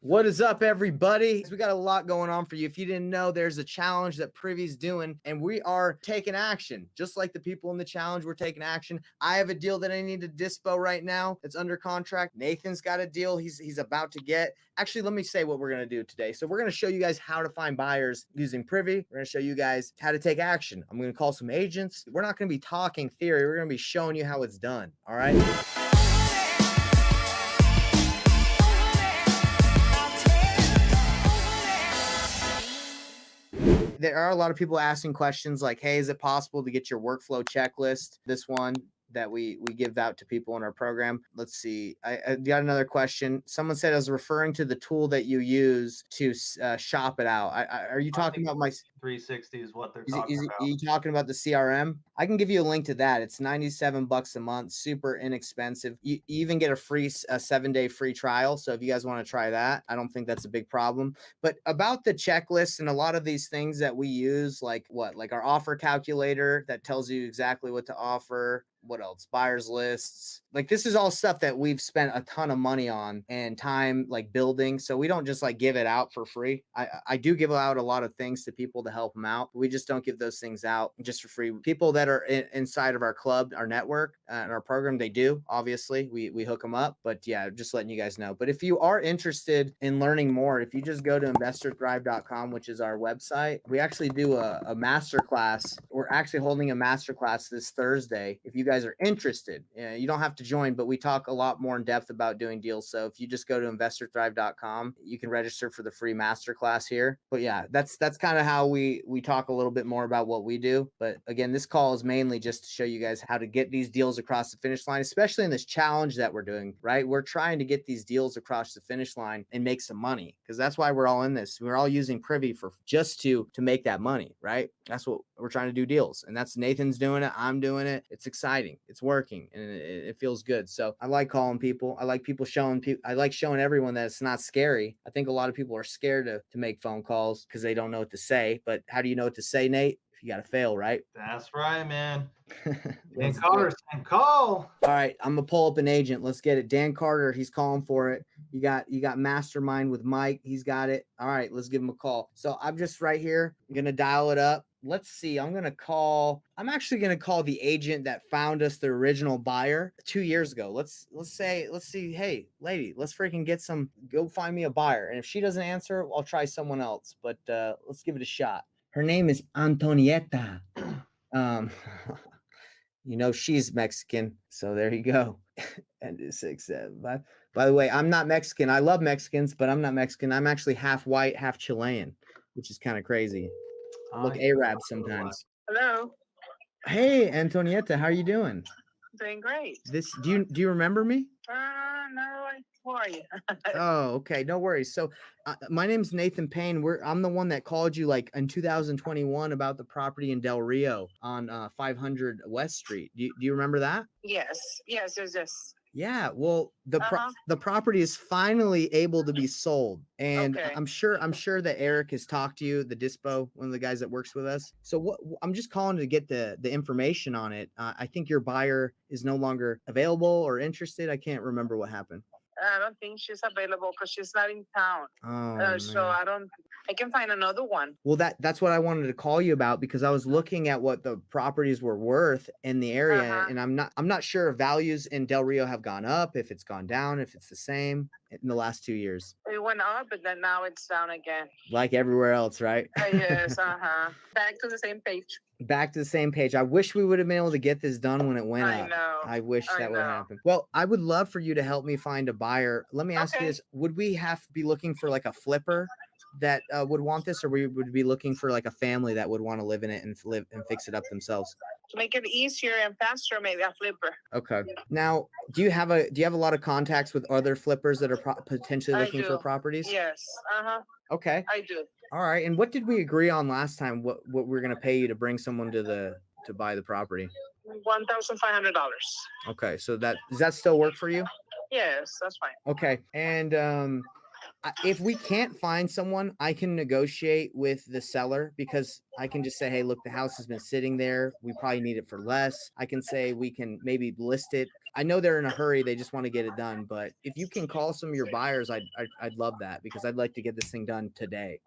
What is up, everybody? We got a lot going on for you. If you didn't know, there's a challenge that Privy's doing, and we are taking action. Just like the people in the challenge, we're taking action. I have a deal that I need to dispo right now. It's under contract. Nathan's got a deal he's about to get. Actually, let me say what we're going to do today. So we're going to show you guys how to find buyers using Privy. We're going to show you guys how to take action. I'm going to call some agents. We're not going to be talking theory. We're going to be showing you how it's done. All right. There are a lot of people asking questions like, hey, is it possible to get your workflow checklist? This one that we give out to people in our program. Let's see. I got another question. Someone said I was referring to the tool that you use to shop it out. Are you talking about my 360 is what they're talking about. Are you talking about the CRM? I can give you a link to that. It's $97 a month, super inexpensive. You even get a 7-day free trial. So if you guys want to try that, I don't think that's a big problem. But about the checklist and a lot of these things that we use, like our offer calculator that tells you exactly what to offer. What else? Buyers lists. Like this is all stuff that we've spent a ton of money on and time like building. So we don't just like give it out for free. I do give out a lot of things to people to help them out. We just don't give those things out just for free. People that are inside of our club, our network, and our program, they do. Obviously, we hook them up. But yeah, just letting you guys know. But if you are interested in learning more, if you just go to investorthrive.com, which is our website, we actually do a masterclass. We're actually holding a masterclass this Thursday. If you guys are interested, you don't have to join, but we talk a lot more in depth about doing deals. So if you just go to investorthrive.com, you can register for the free masterclass here. But yeah, that's kind of how we talk a little bit more about what we do. But again, this call is mainly just to show you guys how to get these deals across the finish line, especially in this challenge that we're doing, right? We're trying to get these deals across the finish line and make some money, because that's why we're all in this. We're all using Privy for just to make that money, right? That's what we're trying to do, deals. And that's Nathan's doing it. I'm doing it. It's exciting. It's working, and it feels good. So I like calling people. I like people showing people. I like showing everyone that it's not scary. I think a lot of people are scared to make phone calls because they don't know what to say. But how do you know what to say, Nate? If you got to fail, right? That's right, man. Dan Let's Carter saying call. All right, I'm gonna pull up an agent. Let's get it. Dan Carter, he's calling for it. You got Mastermind with Mike. He's got it. All right, let's give him a call. So I'm just right here. I'm gonna dial it up. Let's see. I'm actually gonna call the agent that found us the original buyer 2 years ago. Let's see. Hey, lady, let's freaking go find me a buyer. And if she doesn't answer, I'll try someone else. But let's give it a shot. Her name is Antonietta. She's Mexican. So there you go. And 6-7. By the way, I'm not Mexican. I love Mexicans, but I'm not Mexican. I'm actually half white, half Chilean, which is kind of crazy. I look Arab sometimes. Hello. Hey, Antonietta, how are you doing? Doing great. Do you remember me? No, who are you? Oh, okay. No worries. So my name's Nathan Payne. I'm the one that called you like in 2021 about the property in Del Rio on 500 West Street. Do you remember that? Yes. Yeah, well, the property is finally able to be sold, and Okay. I'm sure that Eric has talked to you, the dispo, one of the guys that works with us. So I'm just calling to get the information on it. I think your buyer is no longer available or interested. I can't remember what happened. I don't think she's available because she's not in town. Oh, so I can find another one. Well, that's what I wanted to call you about, because I was looking at what the properties were worth in the area, and I'm not sure if values in Del Rio have gone up, if it's gone down, if it's the same in the last 2 years. It went up, but then now it's down again. Like everywhere else, right? Yes. Back to the same page. Back to the same page. I wish we would have been able to get this done when it went up. I know. I wish that would happen. Well, I would love for you to help me find a buyer. Let me ask you this. Would we have to be looking for like a flipper that would want this, or we would be looking for like a family that would want to live in it and fix it up themselves? To make it easier and faster, maybe a flipper. Okay. Now, do you have a lot of contacts with other flippers that are potentially looking for properties? Yes. Okay. I do. All right. And what did we agree on last time? What we're gonna pay you to bring someone to buy the property? $1,500. Okay. So does that still work for you? Yes, that's fine. Okay. And if we can't find someone, I can negotiate with the seller because I can just say, hey, look, the house has been sitting there. We probably need it for less. I can say we can maybe list it. I know they're in a hurry. They just want to get it done. But if you can call some of your buyers, I'd love that because I'd like to get this thing done today.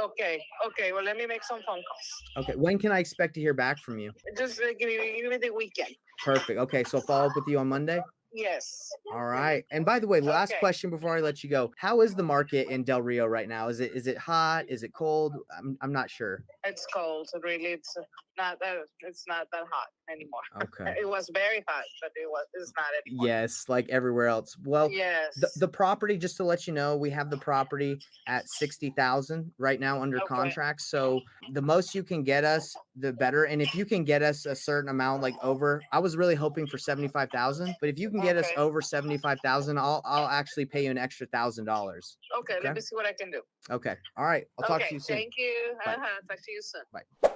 Okay. Okay. Well, let me make some phone calls. Okay. When can I expect to hear back from you? Just give me the weekend. Perfect. Okay. So follow up with you on Monday. Yes. All right. And by the way, last Okay. question before I let you go. How is the market in Del Rio right now? Is it hot? Is it cold? I'm not sure. It's cold. Really, it's not that hot anymore. Okay. It was very hot, but it's not anymore. Yes, like everywhere else. Well, Yes. the property, just to let you know, we have the property at 60,000 right now under Okay. contract. So the most you can get us, the better. And if you can get us a certain amount, like over, I was really hoping for 75,000, but if you can get us Okay. over 75,000, I'll actually pay you an extra $1,000. Okay. Let me see what I can do. Okay. All right. I'll talk to you soon. Thank you. Bye. Talk to you soon. Bye.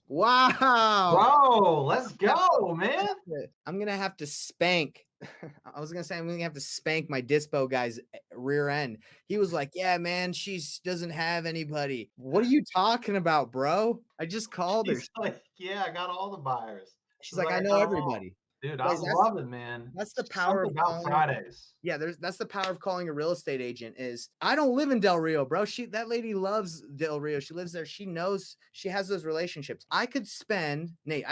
Wow. Bro, let's go, man. I'm gonna have to spank. I was gonna say I'm gonna have to spank my dispo guy's rear end. He was like, "Yeah, man, she doesn't have anybody." What are you talking about, bro? I just called her. He's like, yeah, I got all the buyers. She's like, "I know everybody." Dude, I Guys, love it, man. That's the power Something of about calling. Fridays. Yeah, that's the power of calling a real estate agent. Is I don't live in Del Rio, bro. That lady loves Del Rio. She lives there. She knows, she has those relationships. I could spend the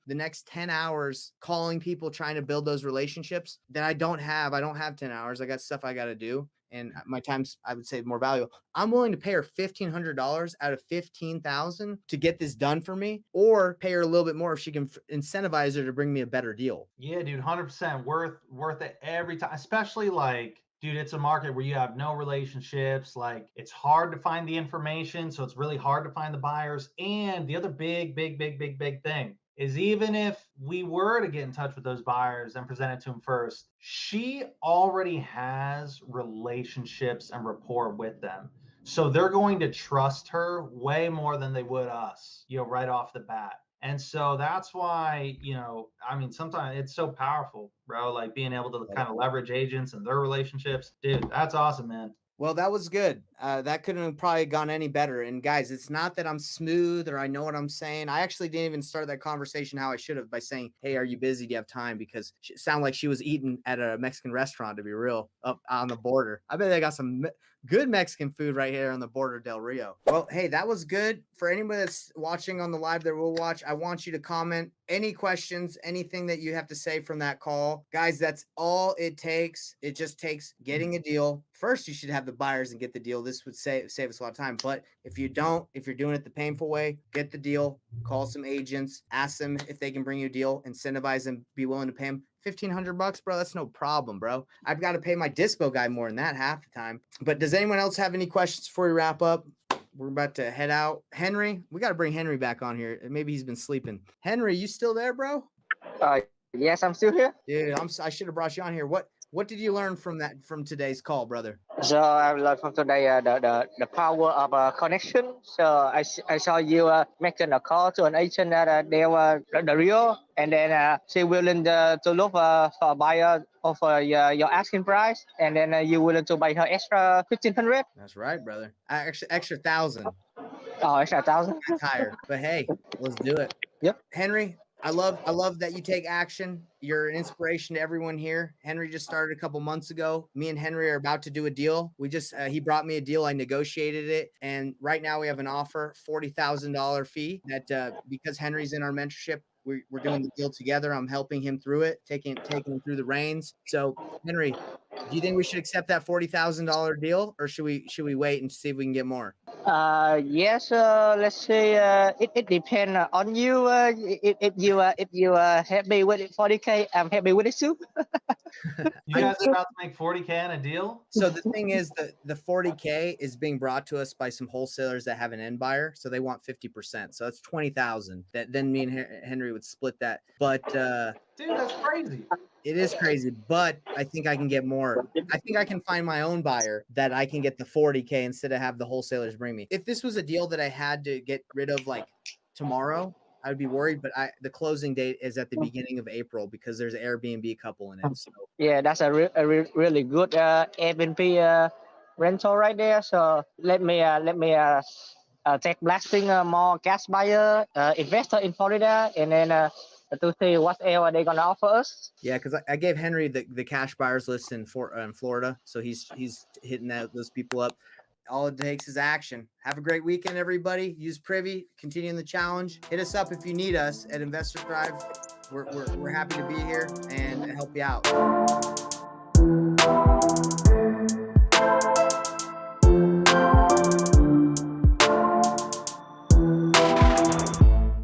next 10 hours calling people trying to build those relationships that I don't have. I don't have 10 hours. I got stuff I got to do. And my time's, I would say, more valuable. I'm willing to pay her $1,500 out of $15,000 to get this done for me, or pay her a little bit more if she can incentivize her to bring me a better deal. Yeah, dude, 100% worth it every time. Especially like, dude, it's a market where you have no relationships. Like, it's hard to find the information, so it's really hard to find the buyers. And the other big thing is, even if we were to get in touch with those buyers and present it to them first, she already has relationships and rapport with them. So they're going to trust her way more than they would us, right off the bat. And so that's why, I mean, sometimes it's so powerful, bro, like being able to kind of leverage agents and their relationships. Dude, that's awesome, man. Well, that was good. That couldn't have probably gone any better. And guys, it's not that I'm smooth or I know what I'm saying. I actually didn't even start that conversation how I should have, by saying, "Hey, are you busy? Do you have time?" Because it sounded like she was eating at a Mexican restaurant, to be real, up on the border. I bet they got some good Mexican food right here on the border of Del Rio. Well, hey, that was good. For anybody that's watching on the live that will watch, I want you to comment any questions, anything that you have to say from that call. Guys, that's all it takes. It just takes getting a deal. First, you should have the buyers and get the deal. This would save us a lot of time. But if you don't, if you're doing it the painful way, get the deal, call some agents, ask them if they can bring you a deal, incentivize them, be willing to pay them $1,500, bro. That's no problem, bro. I've got to pay my dispo guy more than that half the time. But does anyone else have any questions before we wrap up? We're about to head out. Henry, we got to bring Henry back on here. Maybe he's been sleeping. Henry, you still there, bro? Yes, I'm still here. Dude, I should have brought you on here. What did you learn from today's call, brother? So I learned from today the power of connection. So I saw you making a call to an agent that they were the real, and then she willing to look for a buyer offer your asking price, and then you willing to buy her extra 1,500. That's right, brother. Actually, extra 1,000. Oh, extra 1,000. That's higher, but hey, let's do it. Yep. Henry, I love that you take action. You're an inspiration to everyone here. Henry just started a couple months ago. Me and Henry are about to do a deal. We just he brought me a deal. I negotiated it, and right now we have an offer, $40,000 fee. That because Henry's in our mentorship, we're doing the deal together. I'm helping him through it, taking him through the reins. So Henry, do you think we should accept that $40,000 deal, or should we wait and see if we can get more? Yes. Let's say it depends on you. If you happy with it 40K, I'm happy with it too. You guys are about to make 40K on a deal? So the thing is, the 40K is being brought to us by some wholesalers that have an end buyer, so they want 50%. So that's 20,000. That then me and Henry would split that. But dude, that's crazy. It is crazy, but I think I can get more. I think I can find my own buyer that I can get the 40K instead of have the wholesalers bring me. If this was a deal that I had to get rid of like tomorrow, I would be worried, but the closing date is at the beginning of April because there's an Airbnb couple in it. So. Yeah, that's a really good Airbnb rental right there. So let me take blasting more gas buyer, investor in Florida, and then to see what else they're gonna offer us. Yeah, because I gave Henry the cash buyers list in Florida, so he's hitting those people up. All it takes is action. Have a great weekend, everybody. Use Privy, continuing the challenge. Hit us up if you need us at Investor Thrive. We're happy to be here and help you out.